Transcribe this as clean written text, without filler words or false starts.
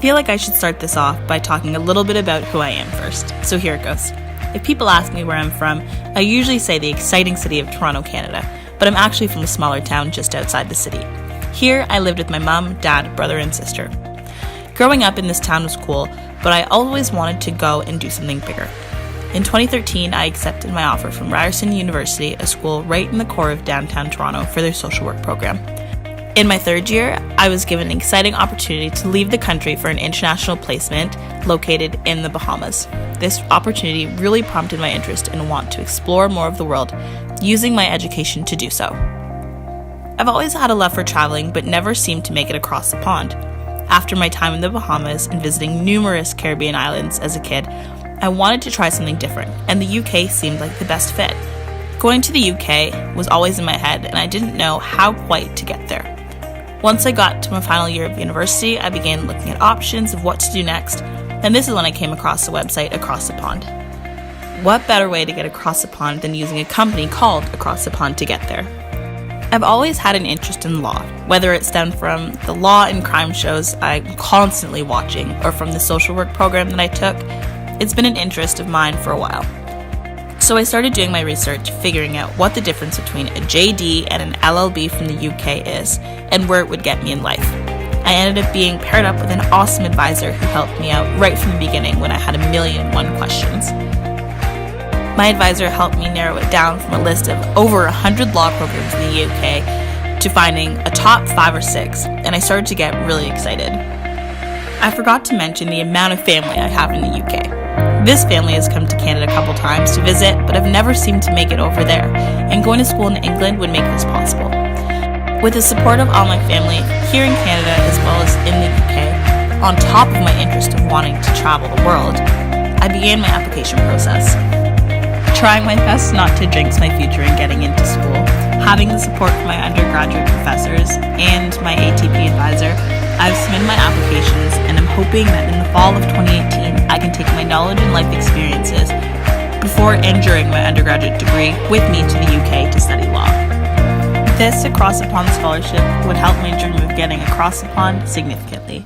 feel like I should start this off by talking a little bit about who I am first, so here it goes. If people ask me where I'm from, I usually say the exciting city of Toronto, Canada, but I'm actually from a smaller town just outside the city. Here, I lived with my mom, dad, brother, and sister. Growing up in this town was cool, but I always wanted to go and do something bigger. In 2013, I accepted my offer from Ryerson University, a school right in the core of downtown Toronto, for their social work program. In my third year, I was given an exciting opportunity to leave the country for an international placement located in the Bahamas. This opportunity really prompted my interest and want to explore more of the world, using my education to do so. I've always had a love for traveling, but never seemed to make it across the pond. After my time in the Bahamas and visiting numerous Caribbean islands as a kid, I wanted to try something different, and the UK seemed like the best fit. Going to the UK was always in my head, and I didn't know how quite to get there. Once I got to my final year of university, I began looking at options of what to do next, and this is when I came across the website Across the Pond. What better way to get across the pond than using a company called Across the Pond to get there? I've always had an interest in law, whether it stemmed from the law and crime shows I'm constantly watching or from the social work program that I took. It's been an interest of mine for a while. So I started doing my research, figuring out what the difference between a JD and an LLB from the UK is, and where it would get me in life. I ended up being paired up with an awesome advisor who helped me out right from the beginning when I had 1,000,001 questions. My advisor helped me narrow it down from a list of over 100 law programs in the UK to finding a top 5 or 6, and I started to get really excited. I forgot to mention the amount of family I have in the UK. This family has come to Canada a couple times to visit, but I've never seemed to make it over there, and going to school in England would make this possible. With the support of all my family here in Canada as well as in the UK, on top of my interest of wanting to travel the world, I began my application process. Trying my best not to jinx my future in getting into school, having the support from my undergraduate professors and my ATP advisor, I've submitted my applications, and I'm hoping that in the fall of 2018, I can take my knowledge and life experiences before and during my undergraduate degree with me to the UK to study law. This Across the Pond scholarship would help my dream of getting across the pond significantly.